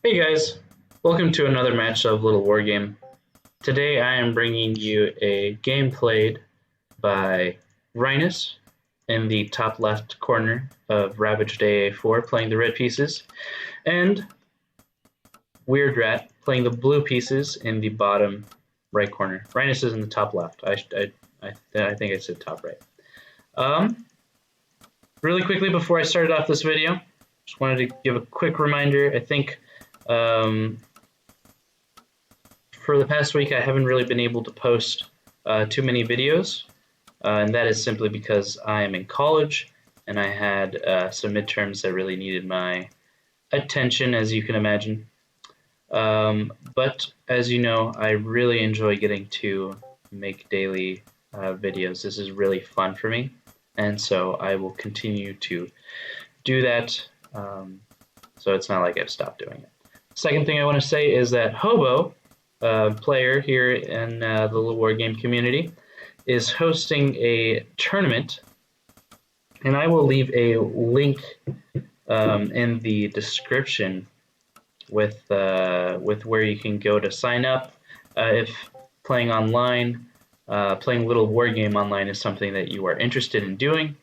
Hey guys, welcome to another match of Littlewargame. Today I am bringing you a game played by Rynus in the top left corner of Ravaged AA4 playing the red pieces, and WeirdRat playing the blue pieces in the bottom right corner. Rynus is in the top left. I think I said top right. Um, really quickly before I started off this video, just wanted to give a quick reminder. I think for the past week, I haven't really been able to post too many videos, and that is simply because I am in college and I had some midterms that really needed my attention, as you can imagine. But as you know, I really enjoy getting to make daily videos. This is really fun for me, and so I will continue to do that. So it's not like I've stopped doing it. Second thing I want to say is that Hobo, player here in the Littlewargame community, is hosting a tournament, and I will leave a link in the description with where you can go to sign up if playing online, playing Littlewargame online is something that you are interested in doing,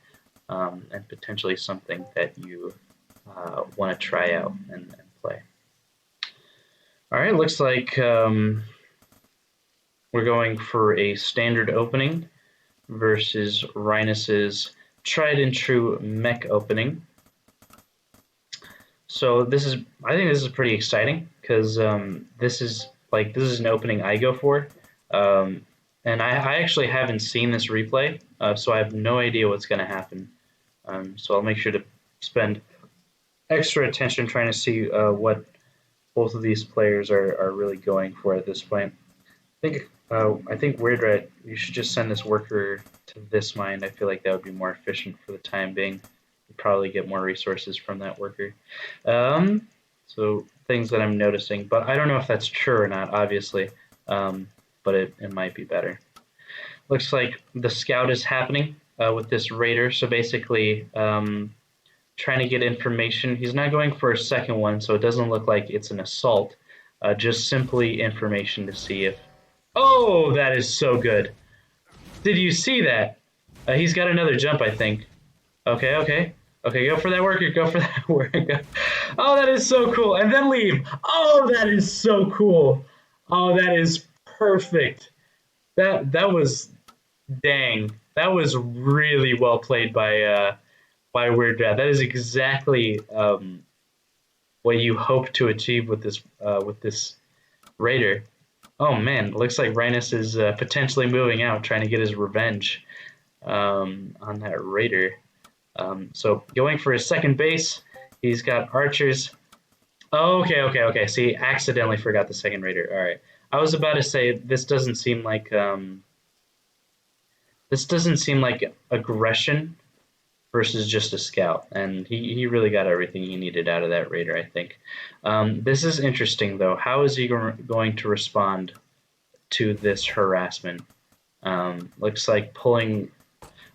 and potentially something that you want to try out and play. All right, looks like we're going for a standard opening versus Rynus's tried and true mech opening. So I think this is pretty exciting because this is an opening I go for, and I actually haven't seen this replay, so I have no idea what's going to happen. So I'll make sure to spend extra attention trying to see what both of these players are really going for at this point. I think WeirdRat, you should just send this worker to this mine. I feel like that would be more efficient for the time being. You'd probably get more resources from that worker. So things that I'm noticing, but I don't know if that's true or not, obviously. But it might be better. Looks like the scout is happening with this raider. So basically, trying to get information. He's not going for a second one, so it doesn't look like it's an assault. Just simply information to see if... Oh, that is so good. Did you see that? He's got another jump, I think. Okay, go for that worker, go for that worker. Oh, that is so cool. And then leave. Oh, that is so cool. Oh, that is perfect. That was... Dang. That was really well played by WeirdRat. That is exactly what you hope to achieve with this raider. Oh man, it looks like Rynus is potentially moving out, trying to get his revenge on that raider. So going for his second base, he's got archers. Oh, okay. See, accidentally forgot the second raider. All right, I was about to say this doesn't seem like aggression versus just a scout, and he really got everything he needed out of that raider, I think. This is interesting, though. How is he going to respond to this harassment? Looks like pulling...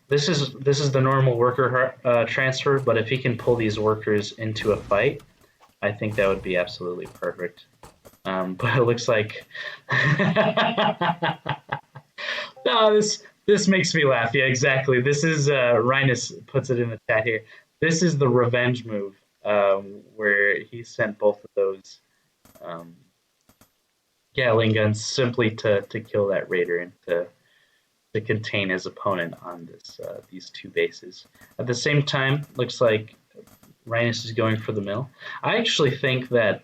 This is the normal worker transfer, but if he can pull these workers into a fight, I think that would be absolutely perfect. But it looks like... No, this makes me laugh. Yeah, exactly. This is Rynus puts it in the chat here. This is the revenge move, where he sent both of those Gatling guns simply to kill that raider and to contain his opponent on these two bases. At the same time, looks like Rynus is going for the mill. I actually think that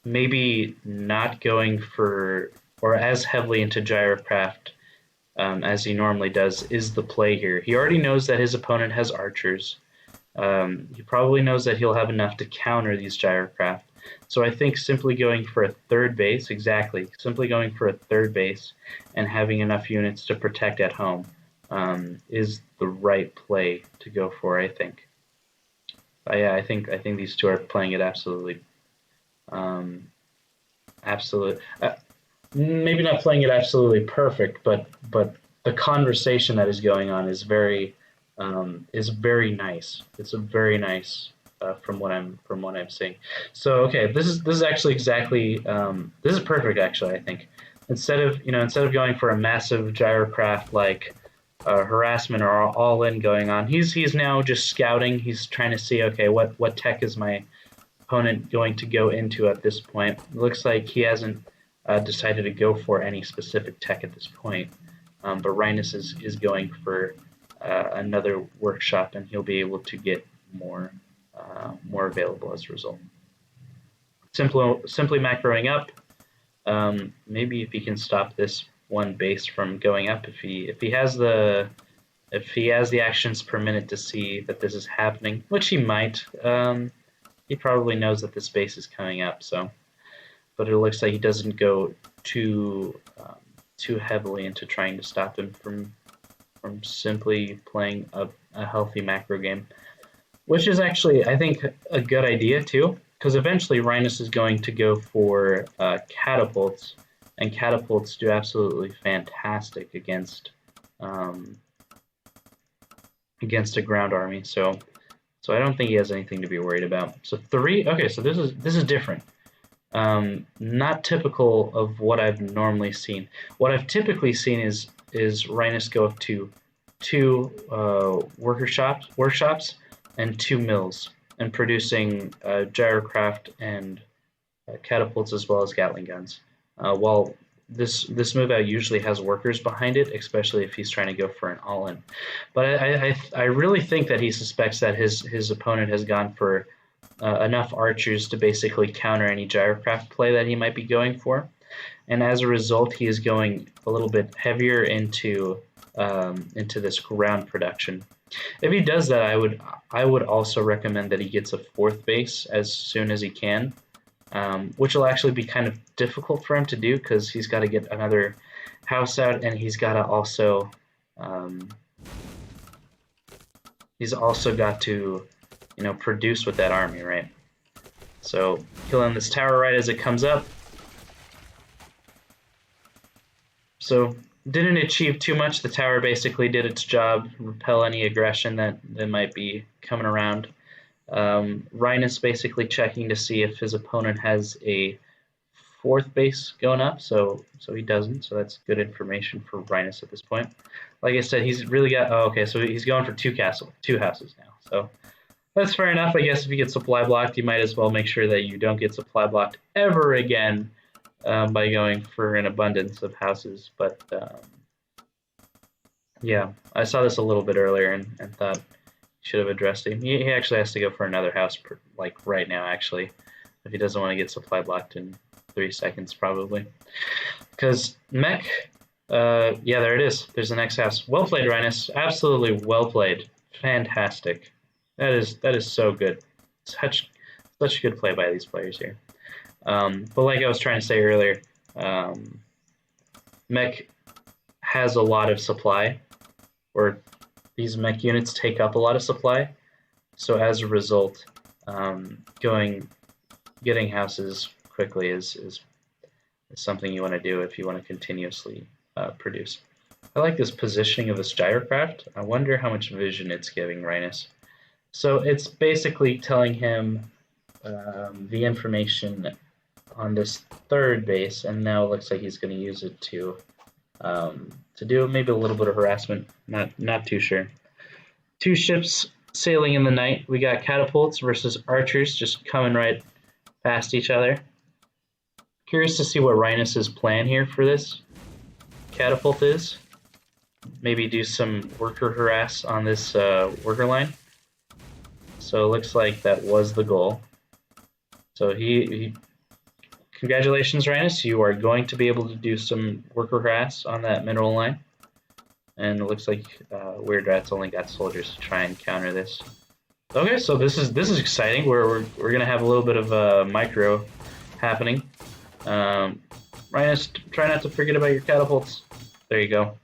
maybe not going for or as heavily into gyrocraft as he normally does is the play here. He already knows that his opponent has archers. He probably knows that he'll have enough to counter these gyrocraft. So I think simply going for a third base, simply going for a third base and having enough units to protect at home is the right play to go for, I think. Yeah, I think these two are playing it absolutely, maybe not playing it absolutely perfect, but the conversation that is going on is very nice. It's a very nice from what I'm seeing. So okay, this is actually exactly this is perfect actually. I think instead of going for a massive gyrocraft like harassment or all in going on, he's now just scouting. He's trying to see, okay, what tech is my opponent going to go into at this point. It looks like he hasn't decided to go for any specific tech at this point, but Rynus is going for another workshop, and he'll be able to get more available as a result. Simply macroing up. Maybe if he can stop this one base from going up, if he has the actions per minute to see that this is happening, which he might. He probably knows that this base is coming up, so. But it looks like he doesn't go too heavily into trying to stop him from simply playing a healthy macro game, which is actually, I think, a good idea too, because eventually Rynus is going to go for catapults, and catapults do absolutely fantastic against a ground army. So I don't think he has anything to be worried about. So 3. Okay, so this is different. Not typical of what I've normally seen. What I've typically seen is Rynus go up to 2 workshops and 2 mills, and producing gyrocraft and catapults as well as Gatling guns. While this move out usually has workers behind it, especially if he's trying to go for an all-in. But I really think that he suspects that his opponent has gone for enough archers to basically counter any gyrocraft play that he might be going for, and as a result, he is going a little bit heavier into this ground production. If he does that, I would also recommend that he gets a 4th base as soon as he can, which will actually be kind of difficult for him to do because he's got to get another house out, and he's got to also got to produce with that army, right? So killing this tower right as it comes up. So didn't achieve too much. The tower basically did its job, repel any aggression that might be coming around. Rynus basically checking to see if his opponent has a 4th base going up, so he doesn't, so that's good information for Rynus at this point. Like I said, he's really got, okay, so he's going for 2 houses now, so that's fair enough. I guess if you get supply blocked, you might as well make sure that you don't get supply blocked ever again by going for an abundance of houses. But yeah, I saw this a little bit earlier and thought he should have addressed it. He actually has to go for another house, like right now, actually, if he doesn't want to get supply blocked in 3 seconds, probably. Because mech, yeah, there it is. There's the next house. Well played, Rynus. Absolutely well played. Fantastic. That is so good. Such good play by these players here. But like I was trying to say earlier, mech has a lot of supply, or these mech units take up a lot of supply. So as a result, getting houses quickly is something you want to do if you want to continuously produce. I like this positioning of this gyrocraft. I wonder how much vision it's giving Rynus. So it's basically telling him the information on this 3rd base, and now it looks like he's going to use it to do maybe a little bit of harassment. Not too sure. 2 ships sailing in the night. We got catapults versus archers just coming right past each other. Curious to see what Rynus's plan here for this catapult is. Maybe do some worker harass on this worker line. So it looks like that was the goal. So congratulations, Rynus. You are going to be able to do some worker harass on that mineral line. And it looks like WeirdRat's only got soldiers to try and counter this. Okay, so this is exciting. We're gonna have a little bit of micro happening. Rynus, try not to forget about your catapults. There you go.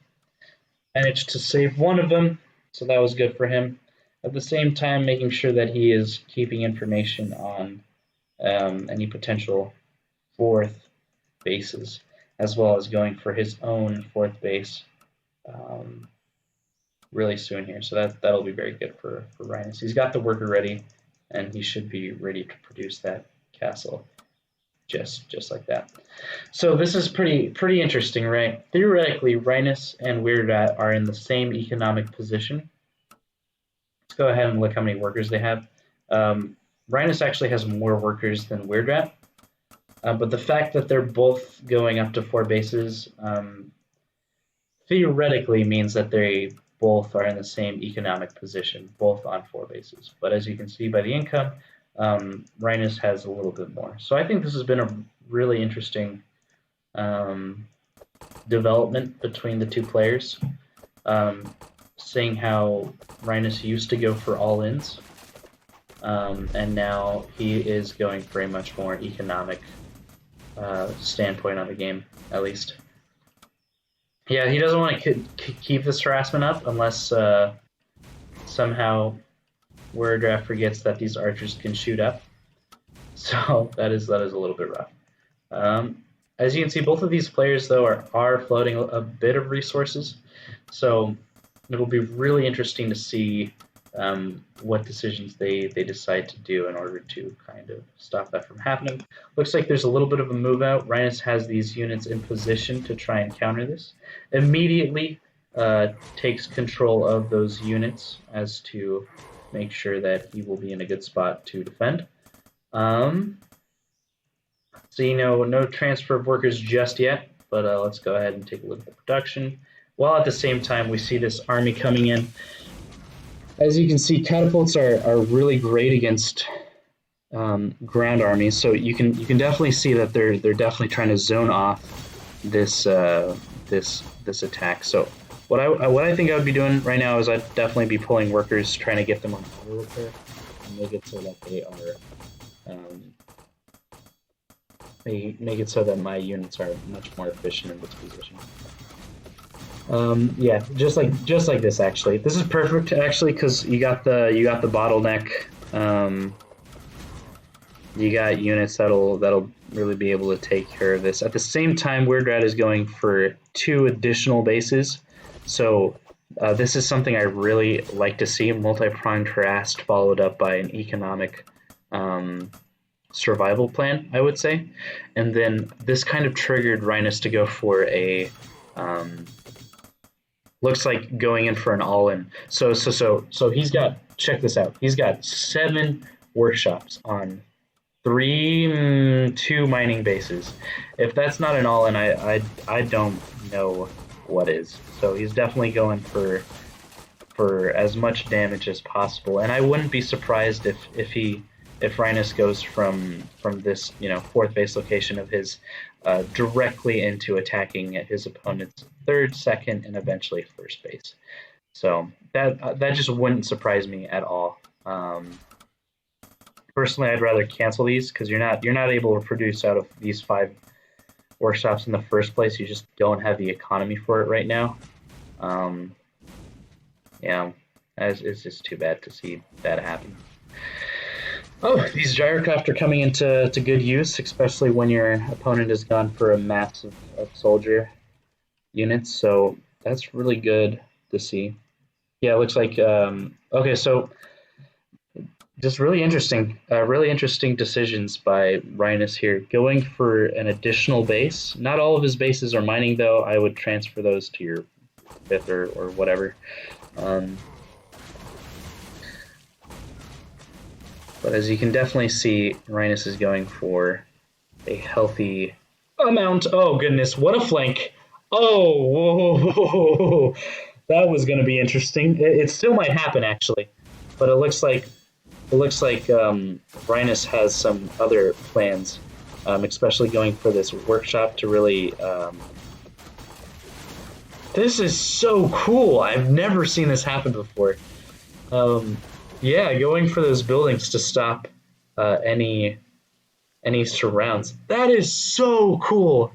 Managed to save one of them, so that was good for him. At the same time, making sure that he is keeping information on any potential 4th bases, as well as going for his own 4th base really soon here. So that'll be very good for Rynus. He's got the worker ready, and he should be ready to produce that castle just like that. So this is pretty interesting, right? Theoretically, Rynus and WeirdRat are in the same economic position. Let's go ahead and look how many workers they have. Rynus actually has more workers than WeirdRat, but the fact that they're both going up to 4 bases theoretically means that they both are in the same economic position, both on 4 bases. But as you can see by the income, Rynus has a little bit more. So I think this has been a really interesting development between the two players. Seeing how Rynus used to go for all-ins, and now he is going for a much more economic standpoint on the game, at least. Yeah, he doesn't want to keep this harassment up unless somehow WeirdRat forgets that these archers can shoot up. So that is a little bit rough. As you can see, both of these players, though, are floating a bit of resources. So it'll be really interesting to see what decisions they decide to do in order to kind of stop that from happening. Looks like there's a little bit of a move out. Rynus has these units in position to try and counter this. Immediately takes control of those units as to make sure that he will be in a good spot to defend. So, no transfer of workers just yet, but let's go ahead and take a look at the production. While at the same time, we see this army coming in. As you can see, catapults are really great against ground armies. So you can definitely see that they're definitely trying to zone off this this attack. So what I think I would be doing right now is I'd definitely be pulling workers, trying to get them on auto repair and make it so that they are make it so that my units are much more efficient in this position. Yeah, just like this actually. This is perfect actually because you got the bottleneck. You got units that'll really be able to take care of this. At the same time, WeirdRat is going for 2 additional bases. So this is something I really like to see: multi-pronged harassed followed up by an economic survival plan, I would say. And then this kind of triggered Rynus to go for a looks like going in for an all-in. So he's got, check this out. He's got 7 workshops on 2 mining bases. If that's not an all-in, I don't know what is. So he's definitely going for as much damage as possible. And I wouldn't be surprised if Rynus goes from this 4th base location of his directly into attacking his opponent's 3rd, 2nd, and eventually 1st base. So that just wouldn't surprise me at all. Personally, I'd rather cancel these because you're not able to produce out of these 5 workshops in the first place. You just don't have the economy for it right now. Yeah, it's just too bad to see that happen. Oh, these gyrocraft are coming into good use, especially when your opponent has gone for a mass of soldier units. So that's really good to see. Yeah, it looks like okay. So just really interesting decisions by Rynus here, going for an additional base. Not all of his bases are mining, though. I would transfer those to your 5th or whatever. But as you can definitely see, Rynus is going for a healthy amount. Oh goodness, what a flank! Oh, whoa, that was going to be interesting. It still might happen actually, but it looks like Rynus has some other plans, especially going for this workshop to really. This is so cool! I've never seen this happen before. Yeah, going for those buildings to stop any surrounds. That is so cool.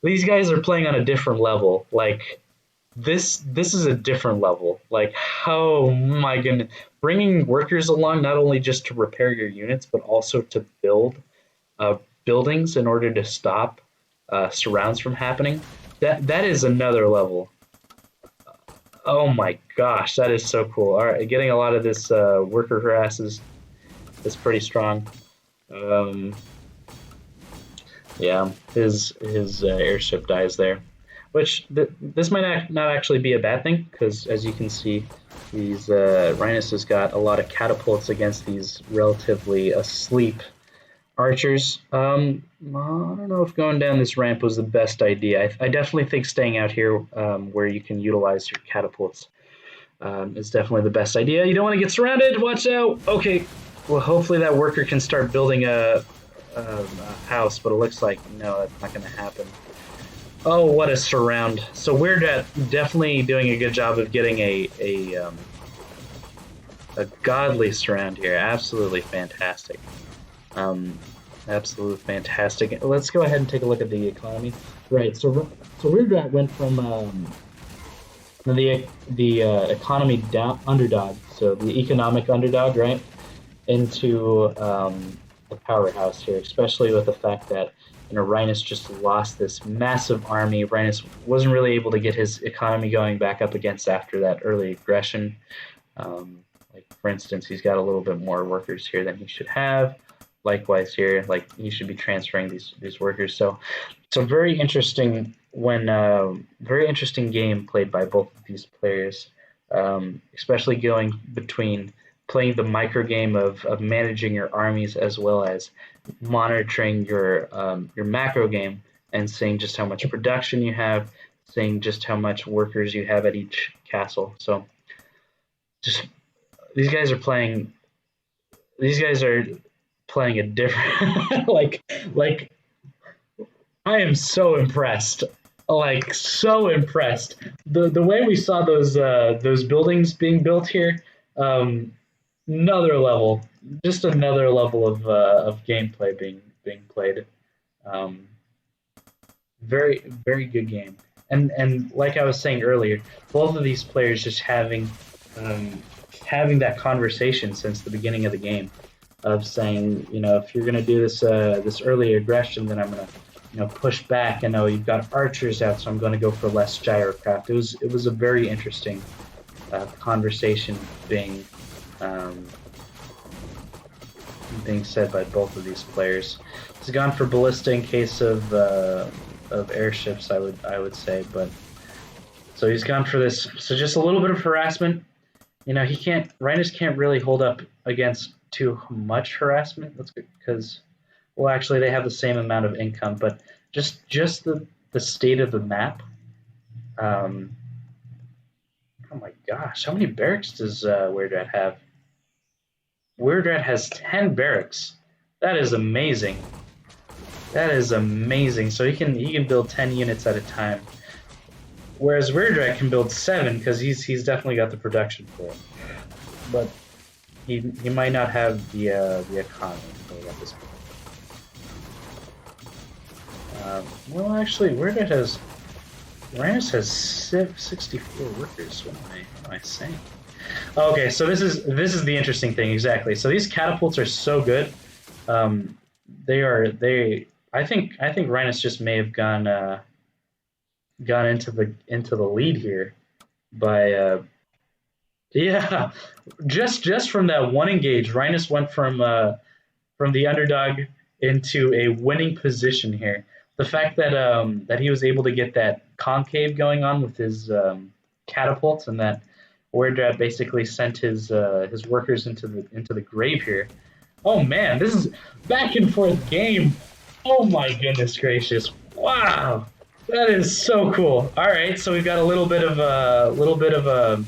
These guys are playing on a different level. Like this is a different level. Like, oh my goodness, bringing workers along not only just to repair your units but also to build buildings in order to stop surrounds from happening. That is another level. Oh my gosh, that is so cool. All right, getting a lot of this worker harasses. is pretty strong. Yeah, his airship dies there, which this might not actually be a bad thing because, as you can see, these Rynus has got a lot of catapults against these relatively asleep archers. I don't know if going down this ramp was the best idea. I definitely think staying out here where you can utilize your catapults is definitely the best idea. You don't want to get surrounded. Watch out. Okay. Well, hopefully that worker can start building a house, but it looks like no, that's not going to happen. Oh, what a surround! So WeirdRat definitely doing a good job of getting a godly surround here. Absolutely fantastic. Absolutely fantastic. Let's go ahead and take a look at the economy. Right. So WeirdRat went from the economy underdog, so the economic underdog, right, into the powerhouse here, especially with the fact that Rynus just lost this massive army. Rynus wasn't really able to get his economy going back up against after that early aggression. Like for instance, he's got a little bit more workers here than he should have. Likewise here, like he should be transferring these workers. So very interesting very interesting game played by both of these players, especially going between playing the micro game of managing your armies as well as monitoring your macro game and seeing just how much production you have, seeing just how much workers you have at each castle. So just these guys are playing a different like I am so impressed. Like so impressed. The way we saw those buildings being built here, another level, just another level of gameplay being played. Um, very good game. And like I was saying earlier, both of these players just having that conversation since the beginning of the game of saying, if you're gonna do this early aggression, then I'm gonna push back. I know you've got archers out, so I'm going to go for less gyrocraft. It was a very interesting conversation being said by both of these players. He's gone for ballista in case of airships, I would say, but so he's gone for this. So just a little bit of harassment. Rynus can't really hold up against too much harassment. That's good because. Well, actually, they have the same amount of income, but just the state of the map. Oh my gosh, how many barracks does WeirdRat have? WeirdRat has 10 barracks. That is amazing. That is amazing. So he can build 10 units at a time, whereas WeirdRat can build 7 because he's definitely got the production for it. But he might not have the economy at this point. Well, actually, Rynus has 64 workers. What am I saying? Okay, so this is the interesting thing exactly. So these catapults are so good. I think Rynus just may have gone into the lead here by yeah, just from that one engage, Rynus went from the underdog into a winning position here. The fact that that he was able to get that concave going on with his catapults, and that WeirdRat basically sent his workers into the grave here. Oh man, this is back and forth game. Oh my goodness gracious! Wow, that is so cool. All right, so we've got a little bit of a.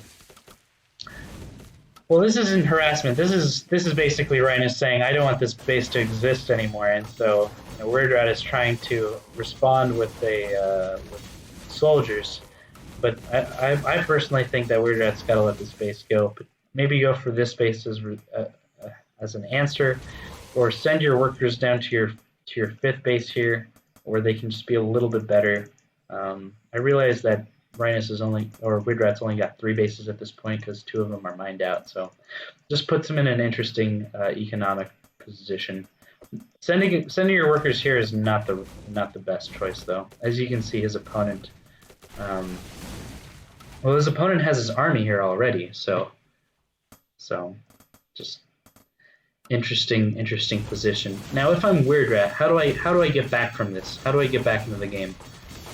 Well, this isn't harassment. This is basically Rynus saying, I don't want this base to exist anymore, and so WeirdRat is trying to respond with with soldiers. But I personally think that WeirdRat's got to let this base go. But maybe go for this base as an answer, or send your workers down to your 5th base here, where they can just be a little bit better. I realize that WeirdRat's only got 3 bases at this point because 2 of them are mined out. So just puts them in an interesting economic position. Sending your workers here is not the best choice though. As you can see, his opponent. His opponent has his army here already. So just interesting position. Now, if I'm WeirdRat, how do I get back from this? How do I get back into the game?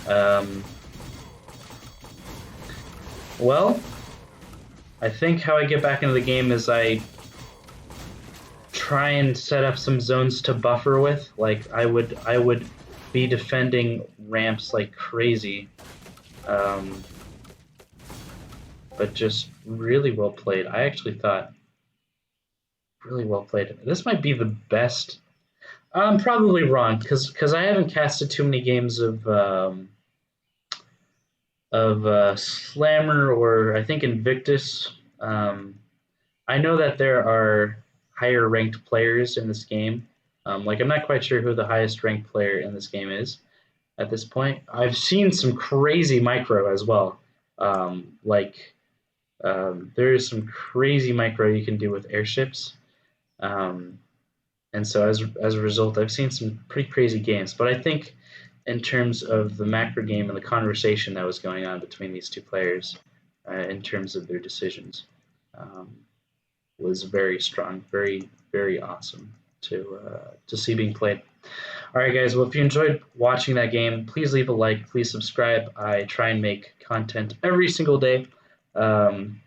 Um, well, I think how I get back into the game is I try and set up some zones to buffer with. Like I would be defending ramps like crazy. Um, but just really well played. I actually thought really well played. This might be the best. I'm probably wrong because I haven't casted too many games of Slammer or I think Invictus. I know that there are higher ranked players in this game. Like I'm not quite sure who the highest ranked player in this game is at this point. I've seen some crazy micro as well. There is some crazy micro you can do with airships. Um, and so as a result, I've seen some pretty crazy games. But I think in terms of the macro game and the conversation that was going on between these two players, in terms of their decisions, um, was very strong, very awesome to see being played. All right, guys. Well, if you enjoyed watching that game, please leave a like. Please subscribe. I try and make content every single day. Um,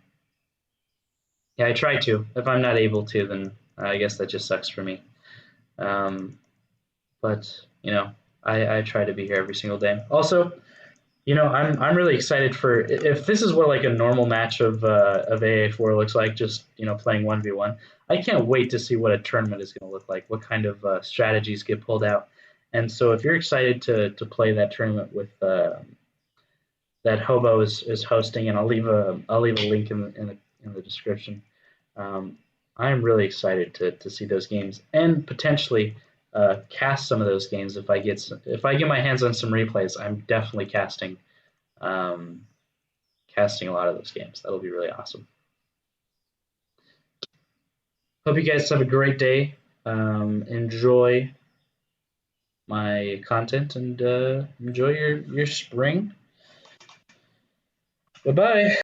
yeah, I try to. If I'm not able to, then I guess that just sucks for me. Um, but I try to be here every single day. Also, I'm really excited for if this is what like a normal match of AA4 looks like, just playing 1v1. I can't wait to see what a tournament is going to look like, what kind of strategies get pulled out. And so, if you're excited to play that tournament with that Hobo is hosting, and I'll leave a link in the description. Um, I'm really excited to see those games and potentially cast some of those games if I get my hands on some replays. I'm definitely um, casting a lot of those games. That'll be really awesome. Hope you guys have a great day. Enjoy my content and enjoy your spring. Bye bye.